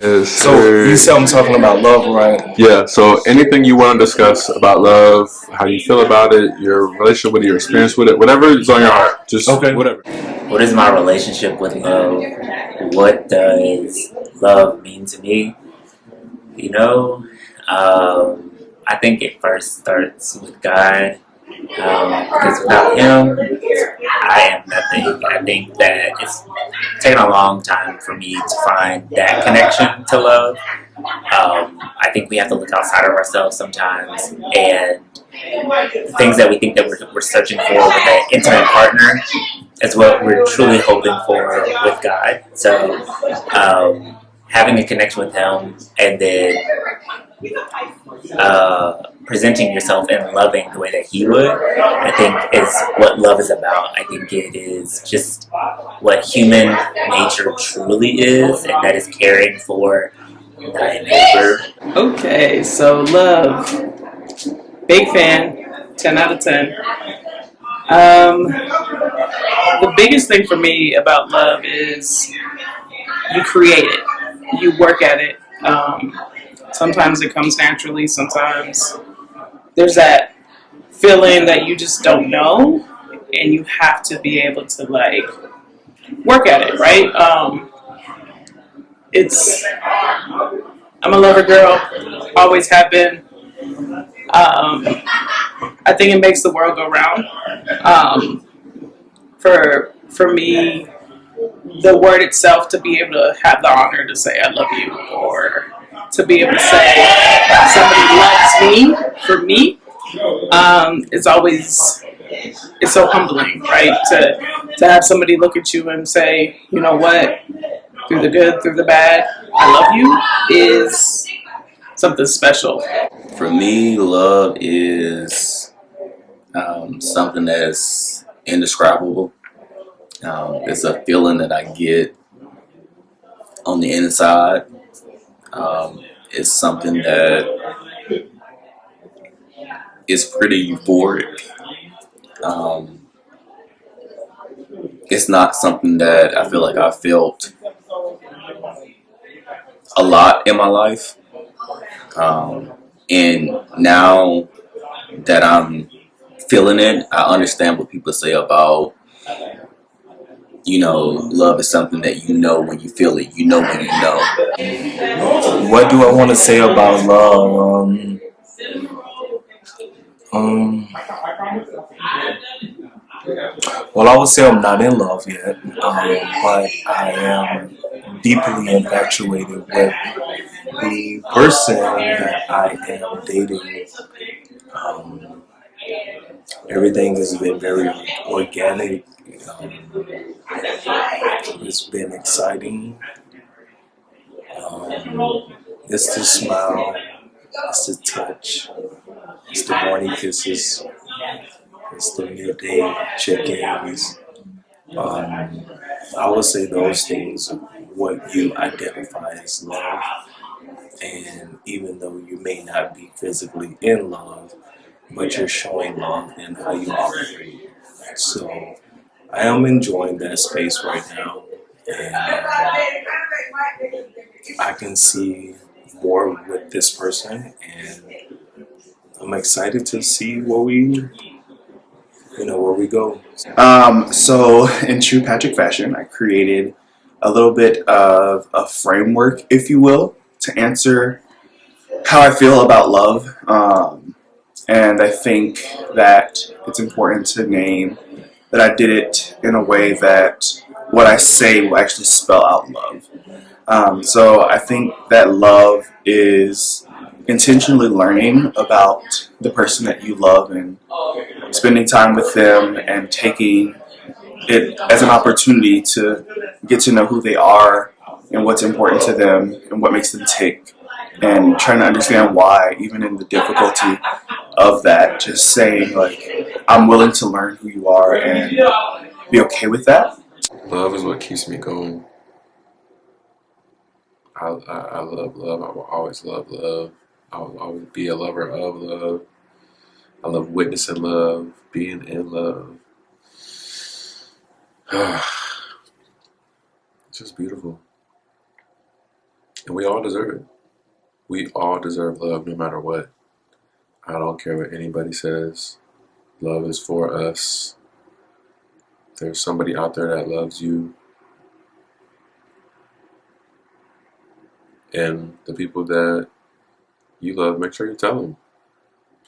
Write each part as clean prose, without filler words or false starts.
Yes, So you sir. said I'm talking about love, right? Yeah, so anything you want to discuss about love, how you feel about it, your relationship with it, your experience with it, whatever is on your heart, just Okay. whatever. What is my relationship with love? What does love mean to me? You know, I think it first starts with God. Because without Him, I am nothing. I think that it's taken a long time for me to find that connection to love. I think we have to look outside of ourselves sometimes, and the things that we think that we're searching for with an intimate partner is what we're truly hoping for with God. So, having a connection with Him and then presenting yourself and loving the way that He would, I think is what love is about. I think it is just what human nature truly is, and that is caring for thy neighbor. Okay, so love. Big fan. 10 out of 10. The biggest thing for me about love is you create it, you work at it. Sometimes it comes naturally, sometimes there's that feeling that you just don't know, and you have to be able to, like, work at it, right? It's, I'm a lover girl, always have been. I think it makes the world go round. For me, the word itself, to be able to have the honor to say I love you, or to be able to say somebody loves me for me, it's always, it's so humbling, right? To have somebody look at you and say, you know what, through the good, through the bad, I love you, is something special. For me, love is something that's indescribable. It's a feeling that I get on the inside. It's something that is pretty euphoric. Um, it's not something that I feel like I felt a lot in my life. Um, and now that I'm feeling it, I understand what people say about, love is something that you know when you feel it. You know when you know. What do I want to say about love? Um, well, I would say I'm not in love yet, but I am deeply infatuated with the person that I am dating. Um, Everything has been very organic. It's been exciting. It's the smile, it's the touch, it's the morning kisses, it's the midday check-ins. Um, I would say those things are what you identify as love. And even though you may not be physically in love, but you're showing love in how you operate. So I am enjoying that space right now, and I can see more with this person, and I'm excited to see where we go. So, in true Patrick fashion, I created a little bit of a framework, if you will, to answer how I feel about love. And I think that it's important to name that I did it in a way that what I say will actually spell out love. So I think that love is intentionally learning about the person that you love and spending time with them and taking it as an opportunity to get to know who they are and what's important to them and what makes them tick, and trying to understand why, even in the difficulty of that, just saying, like, I'm willing to learn who you are and be okay with that. Love is what keeps me going. I love love. I will always love love. I will always be a lover of love. I love witnessing love, being in love. It's just beautiful. And we all deserve it. We all deserve love no matter what. I don't care what anybody says. Love is for us. There's somebody out there that loves you. And the people that you love, make sure you tell them.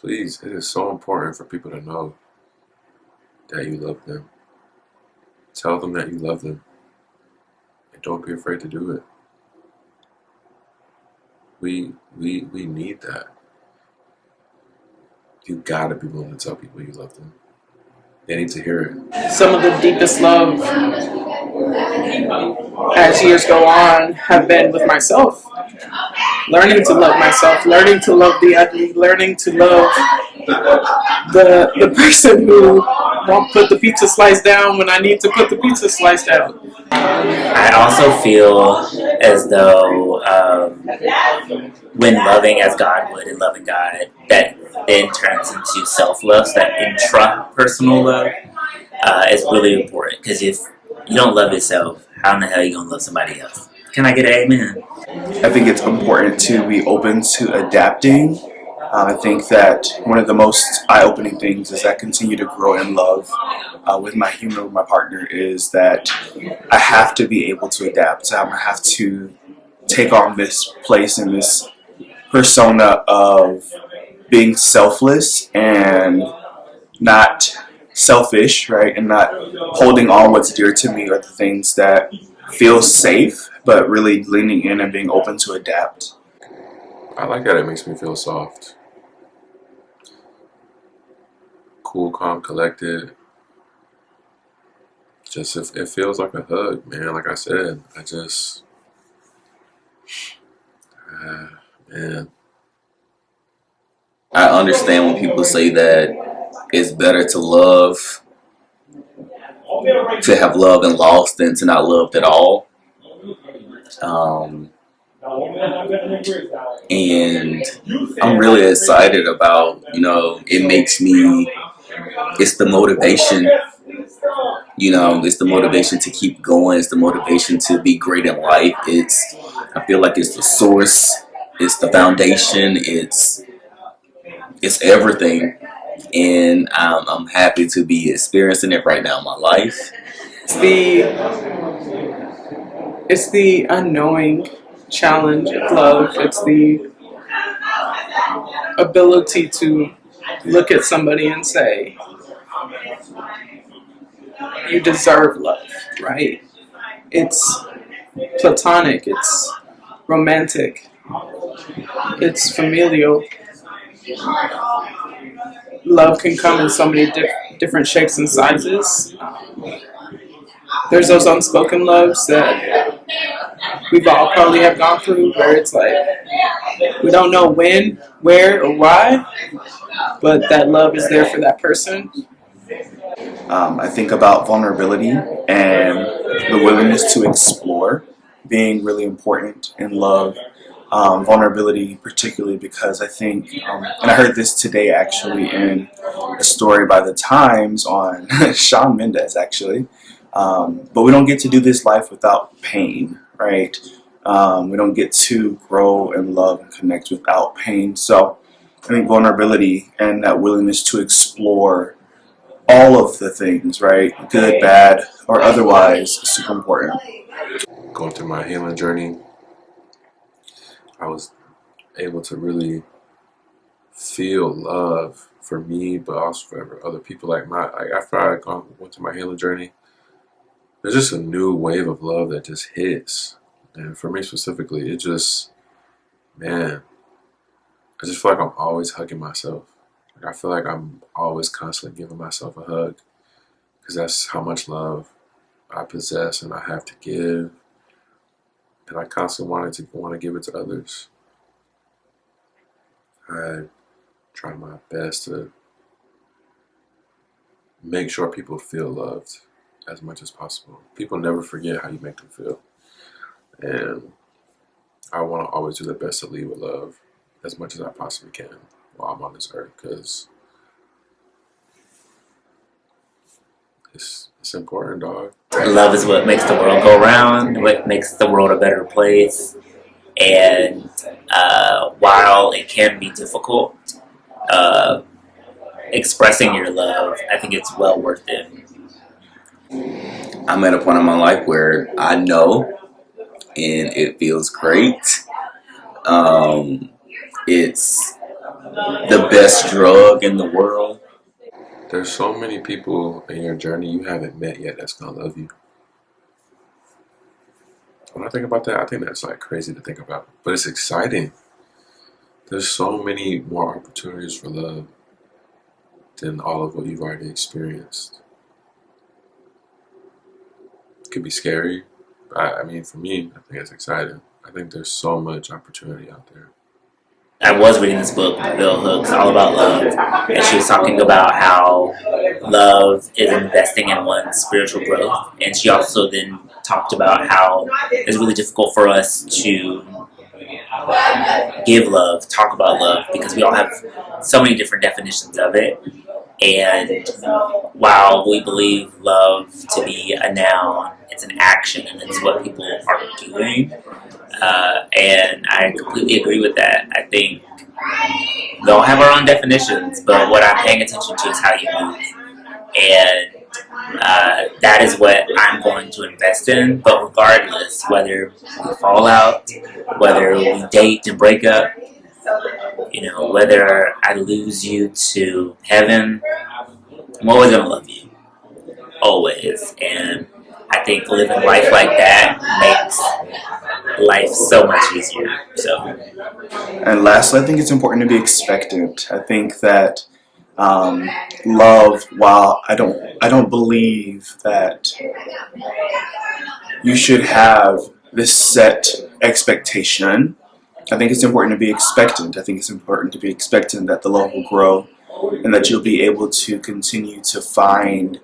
Please, it is so important for people to know that you love them. Tell them that you love them. And don't be afraid to do it. We need that. You gotta be willing to tell people you love them. They need to hear it. Some of the deepest love as years go on have been with myself. Learning to love myself, learning to love the ugly, learning to love the person who won't put the pizza slice down when I need to put the pizza slice down. I also feel as though when loving as God would and loving God, that then turns into self-love, so that intrapersonal love is really important. Because if you don't love yourself, how in the hell are you going to love somebody else? Can I get an amen? I think it's important to be open to adapting. I think that one of the most eye-opening things as I continue to grow in love with my human, with my partner, is that I have to be able to adapt. I have to take on this place and this persona of being selfless and not selfish, right? And not holding on what's dear to me or the things that feel safe, but really leaning in and being open to adapt. I like that it makes me feel soft. Cool, calm, collected. Just it feels like a hug, man. Like I said, man. I understand when people say that it's better to have loved and lost than to not loved at all. And I'm really excited about, it makes me, it's the motivation, it's the motivation to keep going. It's the motivation to be great in life. I feel like it's the source, it's the foundation, it's everything. And I'm happy to be experiencing it right now in my life. It's the unknowing challenge of love. It's the ability to look at somebody and say, you deserve love, right? It's platonic, it's romantic, it's familial. Love can come in so many different shapes and sizes. There's those unspoken loves that we've all probably have gone through where it's like we don't know when, where, or why, but that love is there for that person. I think about vulnerability and the willingness to explore being really important in love. Vulnerability, particularly because I think, and I heard this today actually in a story by the Times on Shawn Mendes actually, but we don't get to do this life without pain, right? We don't get to grow and love and connect without pain. So I think vulnerability and that willingness to explore all of the things, right? Good, bad, or otherwise, is super important. Going through my healing journey, I was able to really feel love for me, but also for other people. Like after I went through my healing journey, there's just a new wave of love that just hits. And for me specifically, it just, man, I just feel like I'm always hugging myself. Like I feel like I'm always constantly giving myself a hug because that's how much love I possess and I have to give. And I constantly want to give it to others. I try my best to make sure people feel loved as much as possible. People never forget how you make them feel. And I want to always do the best to lead with love as much as I possibly can while I'm on this earth because it's important, dog. Love is what makes the world go round, what makes the world a better place. And while it can be difficult, expressing your love, I think it's well worth it. I'm at a point in my life where I know, and it feels great. It's the best drug in the world. There's so many people in your journey you haven't met yet that's gonna love you. When I think about that, I think that's like crazy to think about, but it's exciting. There's so many more opportunities for love than all of what you've already experienced. It could be scary, but I mean, for me, I think it's exciting. I think there's so much opportunity out there. I was reading this book by Bill Hooks, all about love, and she was talking about how love is investing in one's spiritual growth. And she also then talked about how it's really difficult for us to give love, talk about love, because we all have so many different definitions of it. And while we believe love to be a noun, it's an action and it's what people are doing. And I completely agree with that. I think we all have our own definitions, but what I'm paying attention to is how you move. And that is what I'm going to invest in. But regardless, whether we fall out, whether we date and break up, whether I lose you to heaven, I'm always going to love you. Always. And I think living life like that makes life so much easier. So, And lastly, I think it's important to be expectant. I think that love, while I don't believe that you should have this set expectation, I think it's important to be expectant. I think it's important to be expectant that the love will grow and that you'll be able to continue to find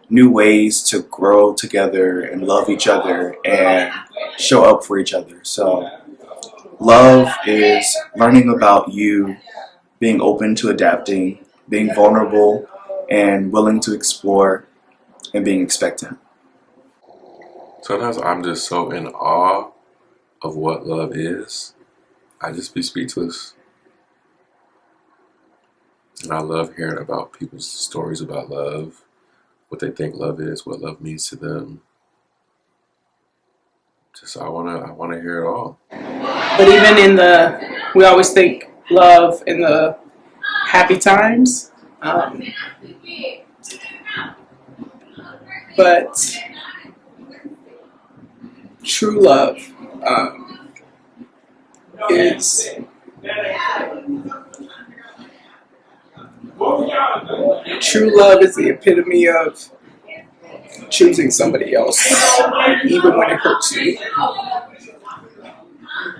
new ways to grow together and love each other and show up for each other. So love is learning about you, being open to adapting, being vulnerable and willing to explore, and being expectant. Sometimes I'm just so in awe of what love is. I just be speechless. And I love hearing about people's stories about love, what they think love is, what love means to them. Just I wanna hear it all. But even we always think love in the happy times. But true love is the epitome of choosing somebody else, even when it hurts you.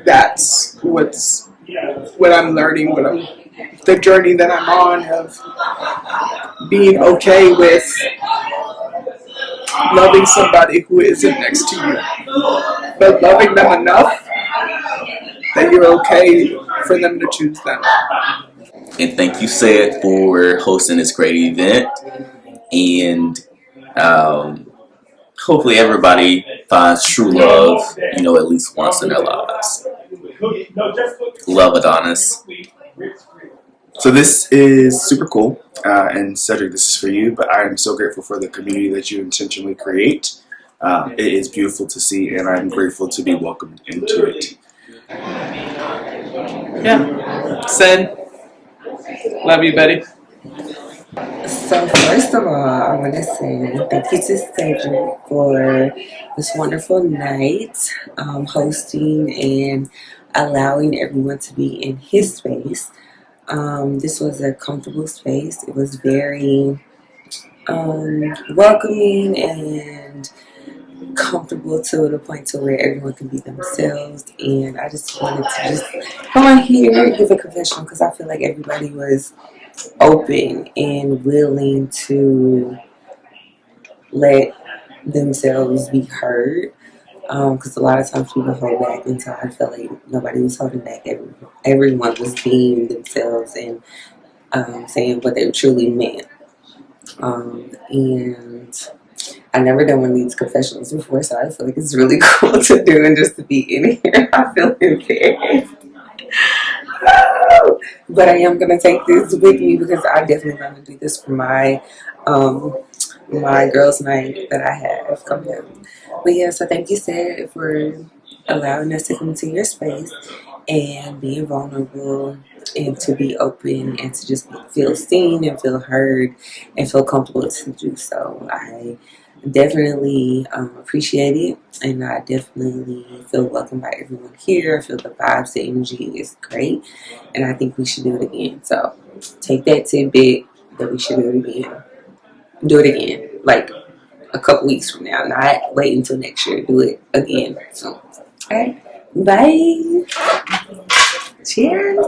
That's what I'm learning, the journey that I'm on of being okay with loving somebody who isn't next to you, but loving them enough that you're okay for them to choose them. And thank you, Ced, for hosting this great event. And hopefully everybody finds true love, at least once in their lives. Love, Adonis. So this is super cool, and Cedric, this is for you, but I am so grateful for the community that you intentionally create. It is beautiful to see, and I'm grateful to be welcomed into it. Yeah. Ced, love you, buddy. So first of all, I want to say thank you to Cedric for this wonderful night, hosting and allowing everyone to be in his space. This was a comfortable space. It was very welcoming and comfortable to the point to where everyone can be themselves. And I just wanted to just come on here and give a confession because I feel like everybody was open and willing to let themselves be heard. Because a lot of times people hold back, and so I felt like nobody was holding back. Everyone was being themselves and saying what they truly meant. And I never done one of these confessionals before, so I feel like it's really cool to do and just to be in here. I feel embarrassed. But I am gonna take this with me because I definitely want to do this for my my girls' night that I have coming up. But yeah, so thank you, Sid, for allowing us to come into your space and being vulnerable and to be open and to just feel seen and feel heard and feel comfortable to do so. I definitely appreciate it, and I definitely feel welcome by everyone here. I feel the vibes, the energy is great, and I think we should do it again. So take that tidbit that we should do it again. Do it again, like a couple weeks from now, not wait until next year. Do it again. So, okay, bye. Cheers.